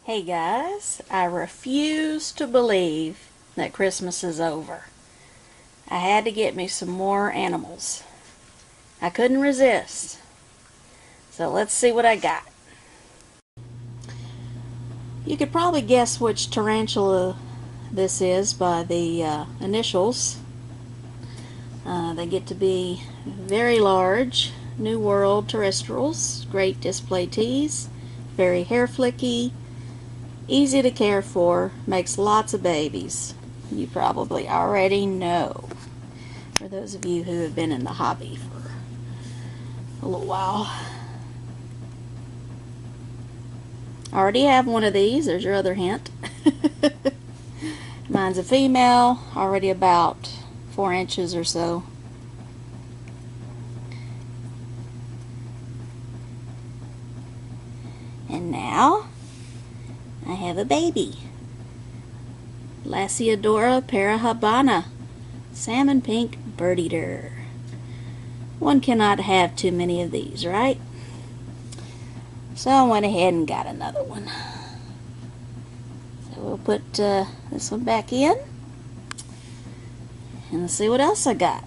Hey guys, I refuse to believe that Christmas is over. I had to get me some more animals. I couldn't resist. So let's see what I got. You could probably guess which tarantula this is by the initials. They get to be very large, New World terrestrials, great display teas, very hair flicky, easy to care for, makes lots of babies. You probably already know, for those of you who have been in the hobby for a little while. Already have one of these, there's your other hint. Mine's a female, already about 4 inches or so. And now I have a baby. Lasiodora parahabana, salmon pink bird eater. One cannot have too many of these, right? So I went ahead and got another one. So we'll put this one back in and let's see what else I got.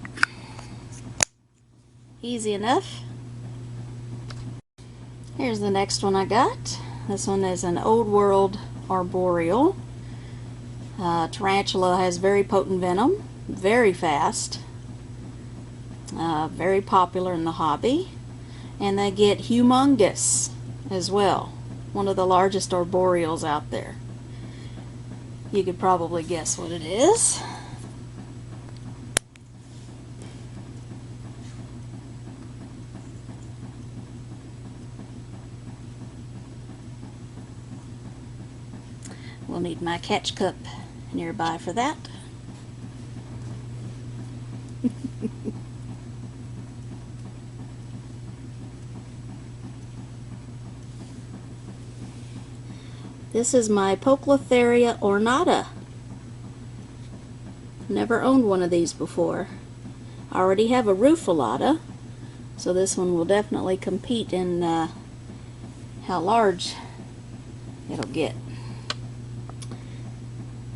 Easy enough. Here's the next one I got. This one is an old world arboreal. Tarantula has very potent venom, very fast, very popular in the hobby, and they get humongous as well. One of the largest arboreals out there. You could probably guess what it is. We'll need my catch cup nearby for that. This is my Poecilotheria ornata. Never owned one of these before. I already have a rufulata, so this one will definitely compete in how large it'll get.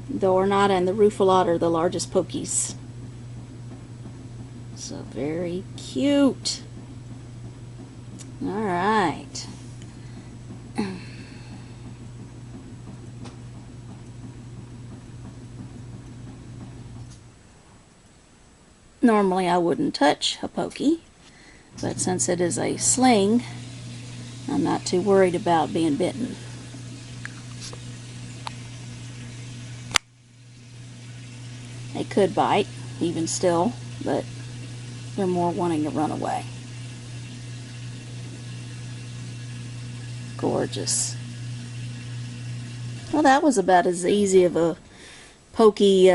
The ornata and the rufulata are the largest pokies. So very cute. Alright. Normally I wouldn't touch a pokey, but since it is a sling, I'm not too worried about being bitten. They could bite, even still, but they're more wanting to run away. Gorgeous. Well, that was about as easy of a pokey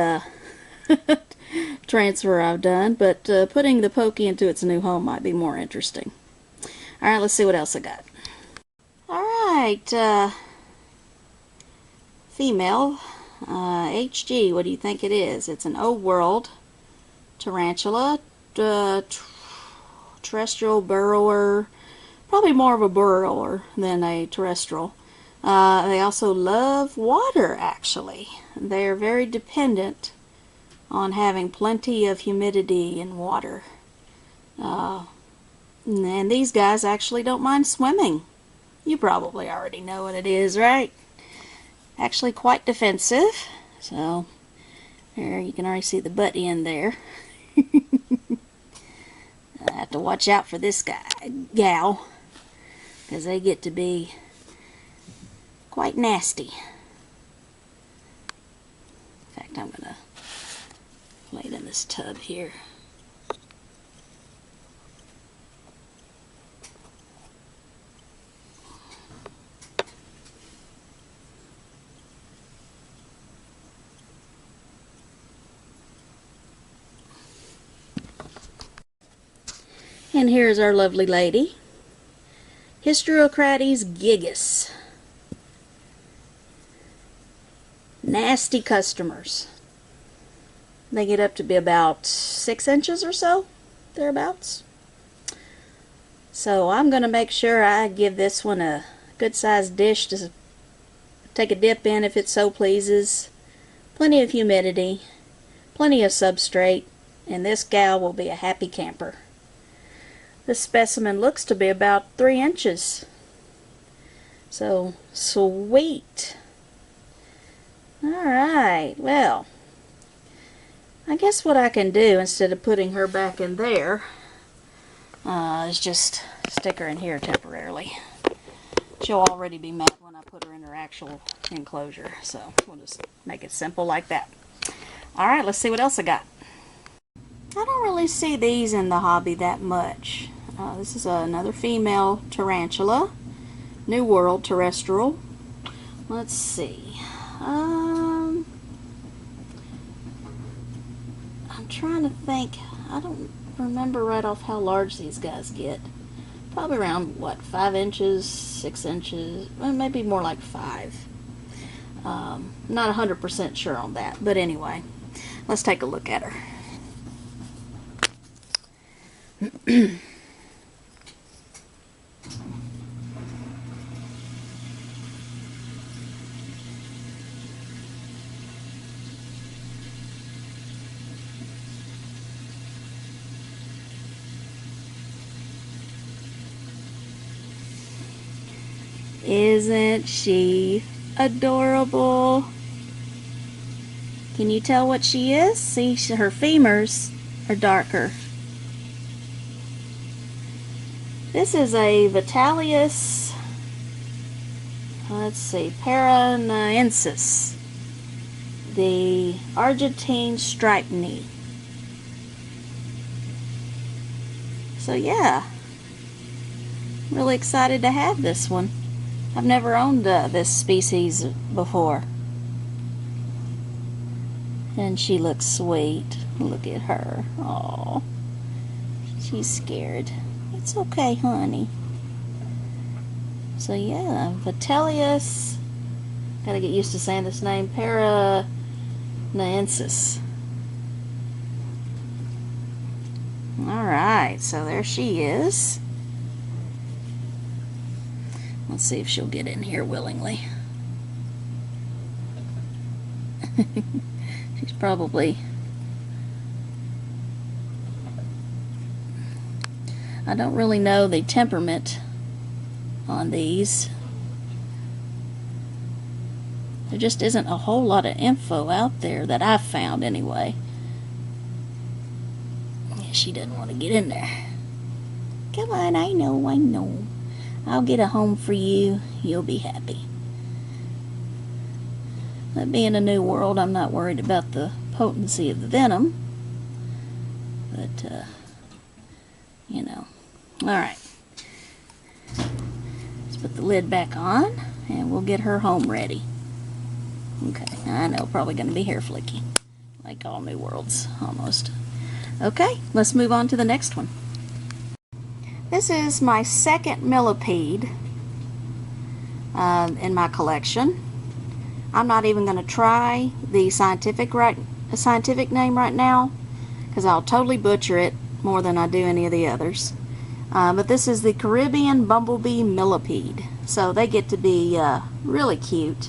transfer I've done, but putting the pokey into its new home might be more interesting. Alright, let's see what else I got. Alright, female. HG, what do you think it is? It's an old world tarantula, terrestrial burrower, probably more of a burrower than a terrestrial. They also love water, actually. They're very dependent on having plenty of humidity and water. And these guys actually don't mind swimming. You probably already know what it is, right? Actually quite defensive. So there, you can already see the butt end there. I have to watch out for this gal, because they get to be quite nasty. In fact, I'm gonna lay it in this tub here. And here's our lovely lady, Hysterocrates gigas. Nasty customers. They get up to be about 6 inches or so, thereabouts. So I'm going to make sure I give this one a good sized dish to take a dip in if it so pleases. Plenty of humidity, plenty of substrate, and this gal will be a happy camper. This specimen looks to be about 3 inches. So, sweet. Alright, well, I guess what I can do instead of putting her back in there is just stick her in here temporarily. She'll already be mad when I put her in her actual enclosure, so we'll just make it simple like that. Alright, let's see what else I got. I don't really see these in the hobby that much. This is another female tarantula. New World terrestrial. Let's see. I'm trying to think. I don't remember right off how large these guys get. Probably around, what, 5 inches, 6 inches, well, maybe more like 5. Not 100% sure on that, but anyway, let's take a look at her. Isn't she adorable? Can you tell what she is? See, her femurs are darker. This is a Vitellius, let's see, paranaensis, the Argentine striped knee. So yeah, really excited to have this one. I've never owned this species before. And she looks sweet. Look at her. Aww. She's scared. It's okay, honey. So yeah, Vitellius. Gotta get used to saying this name. Paranaensis. Alright, so there she is. Let's see if she'll get in here willingly. She's probably... I don't really know the temperament on these. There just isn't a whole lot of info out there that I've found anyway. Yeah, she doesn't want to get in there. Come on, I know. I'll get a home for you. You'll be happy. But being a New World, I'm not worried about the potency of the venom. But, you know. Alright. Let's put the lid back on, and we'll get her home ready. Okay, I know, probably going to be hair flicky. Like all New Worlds, almost. Okay, let's move on to the next one. This is my second millipede in my collection. I'm not even going to try the scientific name right now because I'll totally butcher it more than I do any of the others. But this is the Caribbean bumblebee millipede. So they get to be really cute.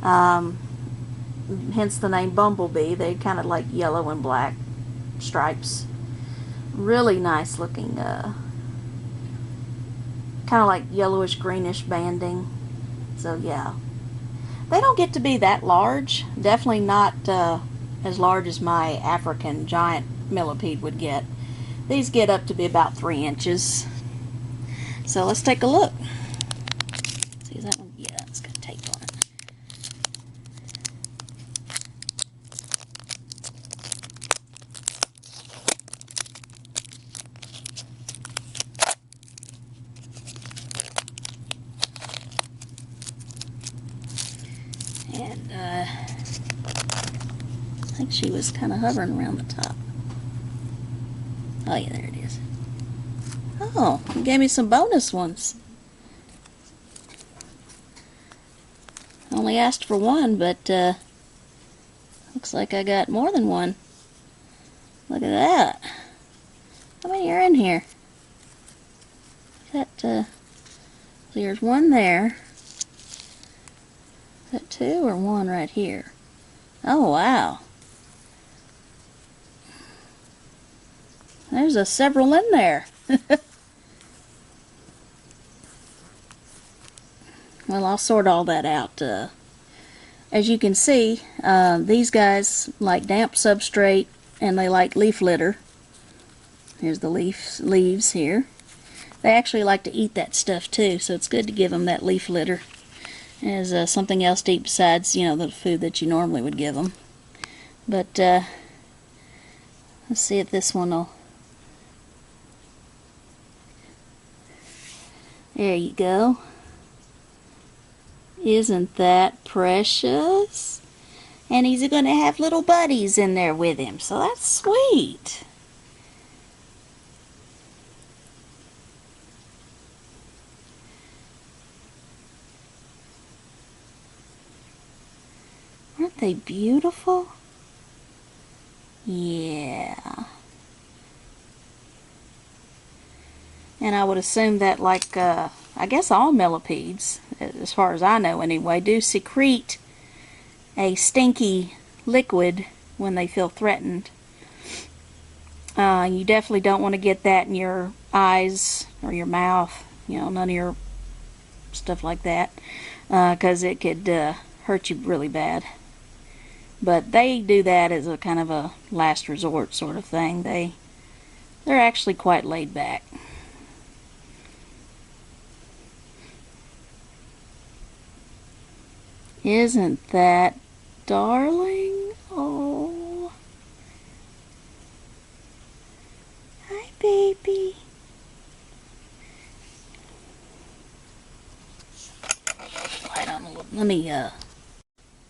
Hence the name bumblebee. They kind of like yellow and black stripes. Really nice looking, kind of like yellowish greenish banding. So yeah, they don't get to be that large. Definitely not as large as my African giant millipede would get. These get up to be about 3 inches. So let's take a look. See, is that one? Yeah, it's got tape on it. And I think she was kind of hovering around the top. Oh yeah, there it is. Oh, you gave me some bonus ones. Only asked for one, but looks like I got more than one. Look at that. How many are in here? Got, so there's one there. that two or one right here? Oh, wow. There's several in there. Well, I'll sort all that out. As you can see, these guys like damp substrate and they like leaf litter. Here's the leaves here. They actually like to eat that stuff too, so it's good to give them that leaf litter as something else to eat besides, you know, the food that you normally would give them. But let's see if this one will... There you go. Isn't that precious? And he's going to have little buddies in there with him, so that's sweet. Aren't they beautiful? Yeah. And I would assume that, like, I guess all millipedes, as far as I know anyway, do secrete a stinky liquid when they feel threatened. You definitely don't want to get that in your eyes or your mouth, you know, none of your stuff like that, because it could hurt you really bad. But they do that as a kind of a last resort sort of thing. They're actually quite laid back. Isn't that darling? Oh. Hi, baby. Light on a little. Let me,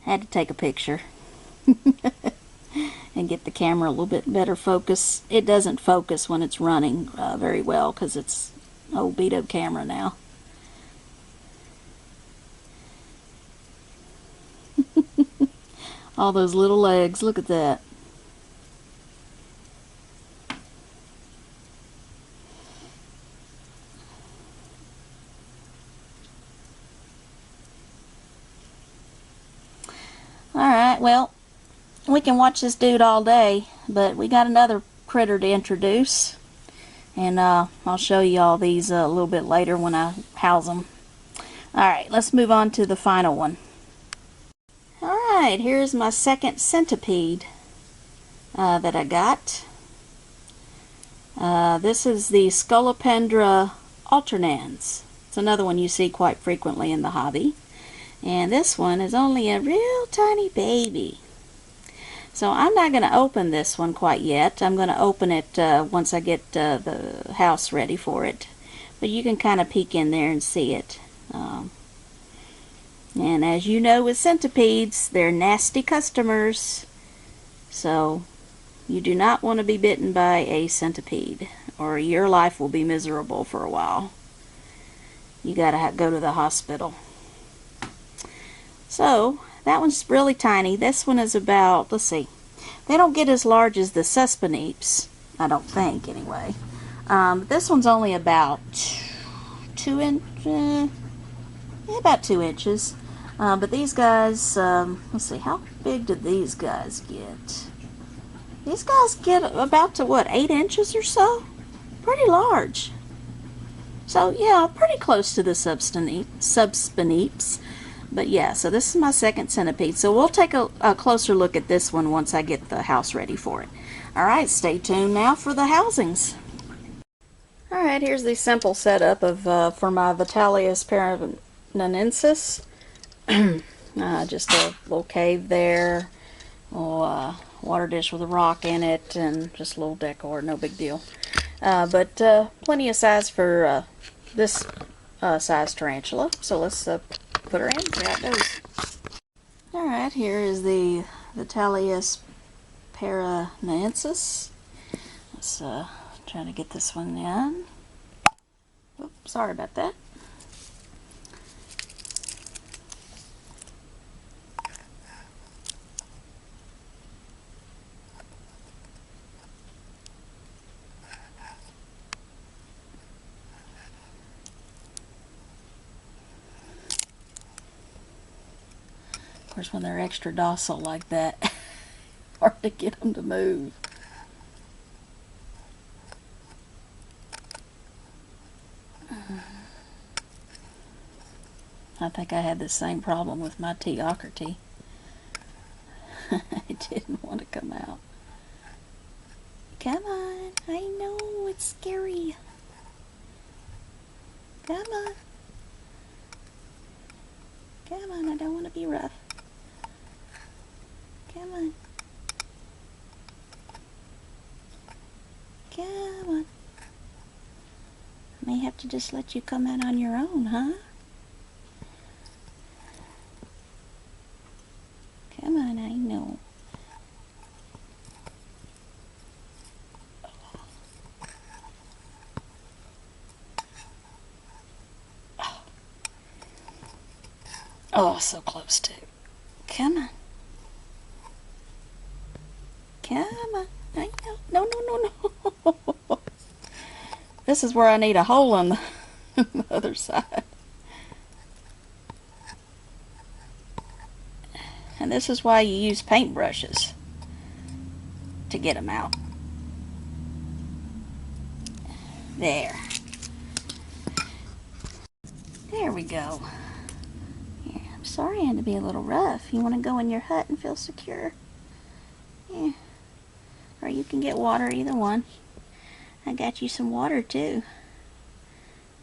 had to take a picture. And get the camera a little bit better focus. It doesn't focus when it's running very well because it's an old beat-up camera now. All those little legs, look at that. Alright, well, we can watch this dude all day, but we got another critter to introduce. And I'll show you all these a little bit later when I house them. Alright, let's move on to the final one. Alright, here's my second centipede that I got. This is the Scolopendra alternans. It's another one you see quite frequently in the hobby. And this one is only a real tiny baby. So I'm not going to open this one quite yet. I'm going to open it once I get the house ready for it. But you can kind of peek in there and see it. And as you know with centipedes, they're nasty customers. So you do not want to be bitten by a centipede, or your life will be miserable for a while. You gotta go to the hospital. So that one's really tiny. This one is about, let's see, they don't get as large as the suspinipes, I don't think anyway. This one's only about 2 inches. But these guys, let's see, how big did these guys get? These guys get about to, what, 8 inches or so? Pretty large. So, yeah, pretty close to the subspinipes. But, yeah, so this is my second centipede. So we'll take a closer look at this one once I get the house ready for it. Alright, stay tuned now for the housings. Alright, here's the simple setup of for my Vitellius paranensis. Just a little cave there, a little water dish with a rock in it, and just a little decor, no big deal. But plenty of size for this size tarantula. So let's put her in, see how it goes. Alright, here is the Vitellius paranensis. Let's try to get this one in. Oops, sorry about that. Of course, when they're extra docile like that, hard to get them to move. I think I had the same problem with my Teocraty. It didn't want to come out. Come on, I know it's scary. Come on. Come on, I don't want to be rough. Come on. Come on. I may have to just let you come out on your own, huh? Come on, I know. Oh, so close to. Come on. Come on. I know. No, no, no, no. This is where I need a hole on the other side. And this is why you use paintbrushes to get them out. There. There we go. Yeah, I'm sorry I had to be a little rough. You want to go in your hut and feel secure? Yeah. Or you can get water, either one. I got you some water too.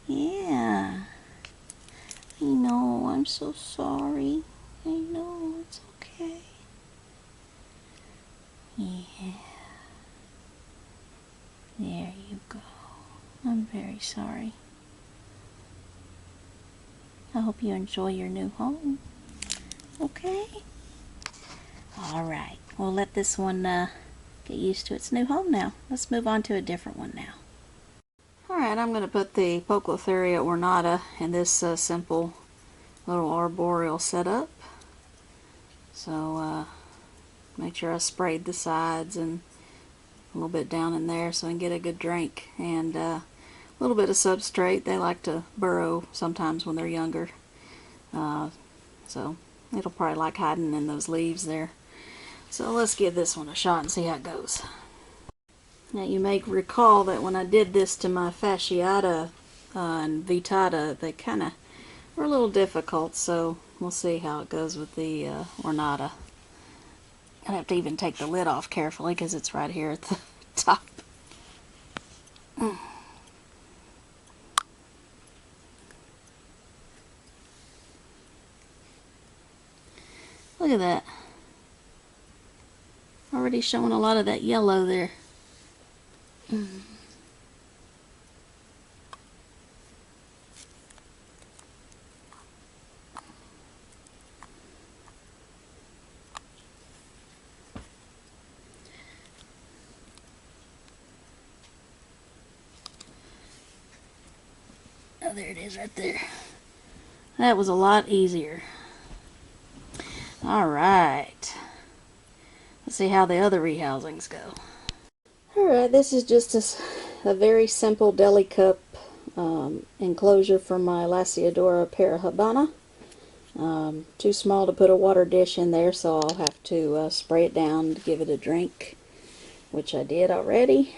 Yeah. I know, I'm so sorry. I know, it's okay. Yeah. There you go. I'm very sorry. I hope you enjoy your new home. Okay? Alright, we'll let this one get used to its new home now. Let's move on to a different one now. Alright, I'm going to put the Poecilotheria ornata in this simple little arboreal setup. So make sure I sprayed the sides and a little bit down in there so I can get a good drink, and a little bit of substrate. They like to burrow sometimes when they're younger, so it'll probably like hiding in those leaves there. So let's give this one a shot and see how it goes. Now you may recall that when I did this to my fasciata and vittata, they kind of were a little difficult, so we'll see how it goes with the ornata. I have to even take the lid off carefully because it's right here at the top. Look at that. Already showing a lot of that yellow there. Oh, there it is right there. That was a lot easier. Alright. Let's see how the other rehousings go. Alright, this is just a very simple deli cup enclosure for my Lasiodora parahabana. Too small to put a water dish in there, so I'll have to spray it down to give it a drink, which I did already.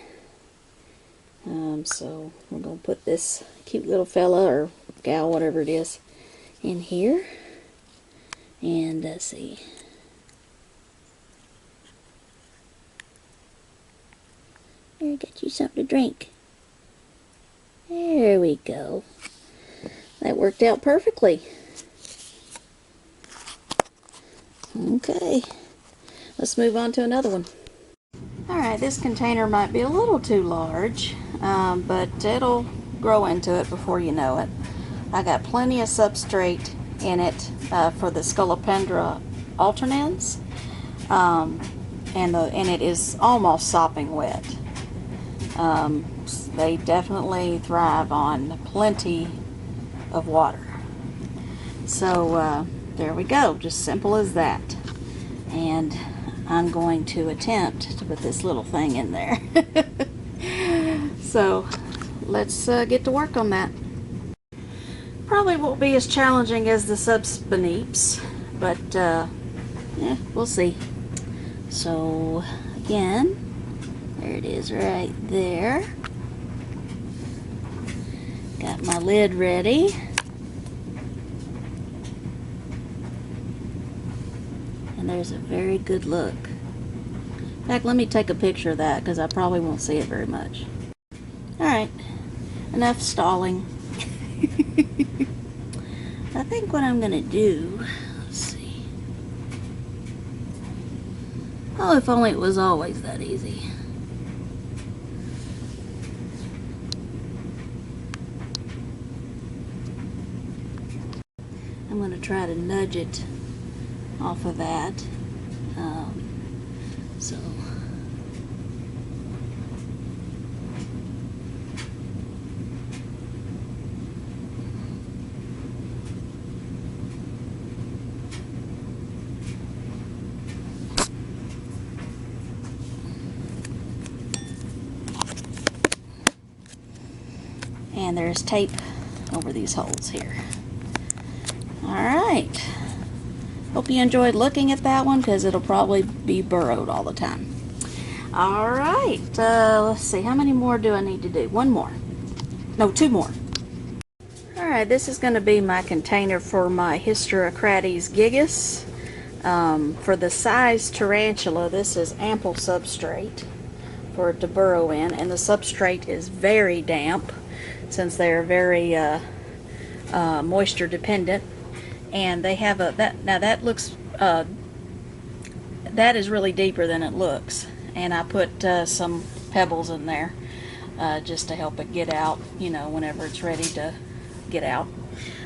So we're going to put this cute little fella or gal, whatever it is, in here. And let's see. Here, get you something to drink. There we go. That worked out perfectly. Okay, let's move on to another one. Alright, this container might be a little too large, but it'll grow into it before you know it. I got plenty of substrate in it for the Scolopendra alternans, and it is almost sopping wet. They definitely thrive on plenty of water. So there we go, just simple as that. And I'm going to attempt to put this little thing in there. So let's get to work on that. Probably won't be as challenging as the subspinates, but Yeah, we'll see. So again, there it is right there. Got my lid ready. And there's a very good look. In fact, let me take a picture of that because I probably won't see it very much. Alright, enough stalling. I think what I'm going to do, let's see. Oh, if only it was always that easy. I'm going to try to nudge it off of that. So and there's tape over these holes here. Alright, hope you enjoyed looking at that one because it'll probably be burrowed all the time. Alright, let's see, how many more do I need to do? One more. No, two more. Alright, this is going to be my container for my Hysterocrates gigas. For the size tarantula, this is ample substrate for it to burrow in, and the substrate is very damp since they're very moisture dependent. And they have that looks that is really deeper than it looks, and I put some pebbles in there just to help it get out, you know, whenever it's ready to get out.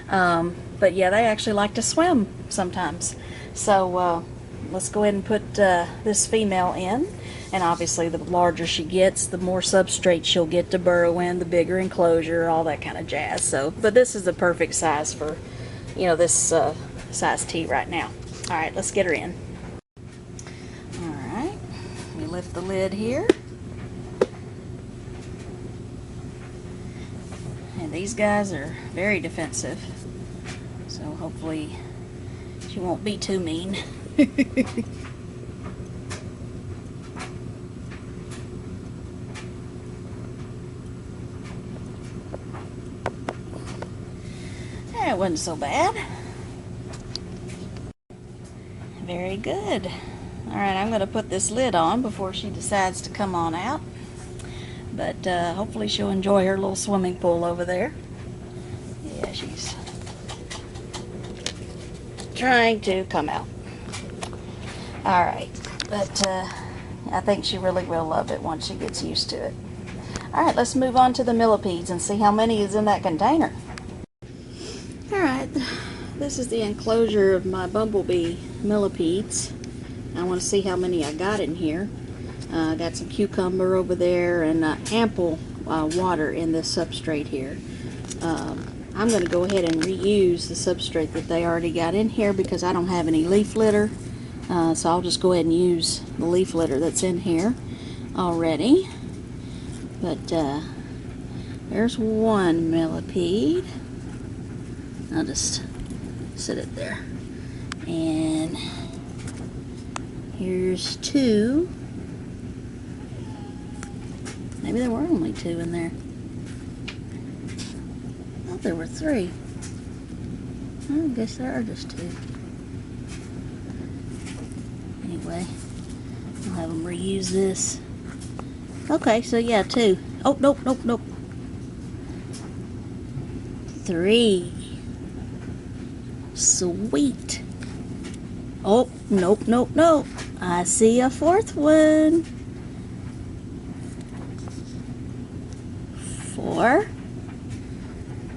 But yeah, they actually like to swim sometimes. So let's go ahead and put this female in, and obviously the larger she gets, the more substrate she'll get to burrow in, the bigger enclosure, all that kind of jazz. So, but this is the perfect size for, you know, this size T right now. Alright, let's get her in. Alright, we lift the lid here. And these guys are very defensive, so hopefully she won't be too mean. That wasn't so bad. Very good. Alright, I'm going to put this lid on before she decides to come on out. But hopefully she'll enjoy her little swimming pool over there. Yeah, she's trying to come out. Alright, but I think she really will love it once she gets used to it. Alright, let's move on to the millipedes and see how many is in that container. Alright, this is the enclosure of my bumblebee millipedes. I want to see how many I got in here. I got some cucumber over there and ample water in this substrate here. I'm going to go ahead and reuse the substrate that they already got in here because I don't have any leaf litter. So I'll just go ahead and use the leaf litter that's in here already. But there's one millipede. I'll just sit it there. And here's two. Maybe there were only two in there. I thought there were three. I guess there are just two. Anyway, I'll have them reuse this. Okay, so yeah, two. Oh, nope, nope, nope. Three. Sweet. Oh, nope, nope, nope. I see a fourth one. 4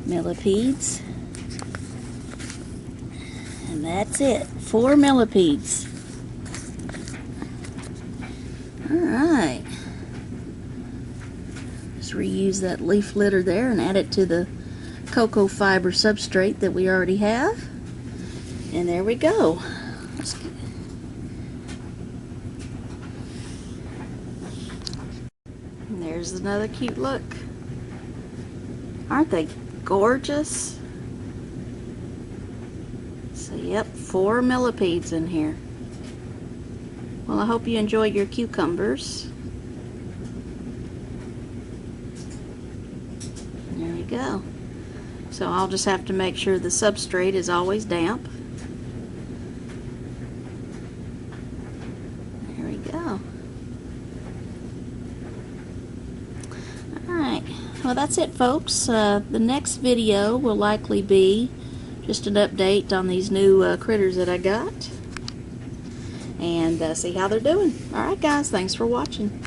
millipedes. And that's it. 4 millipedes. Alright. Just reuse that leaf litter there and add it to the cocoa fiber substrate that we already have. And there we go. And there's another cute look. Aren't they gorgeous? So yep, 4 millipedes in here. Well, I hope you enjoyed your cucumbers. There you go. So I'll just have to make sure the substrate is always damp. There we go. Alright, well that's it, folks. The next video will likely be just an update on these new critters that I got, and see how they're doing. Alright guys, thanks for watching.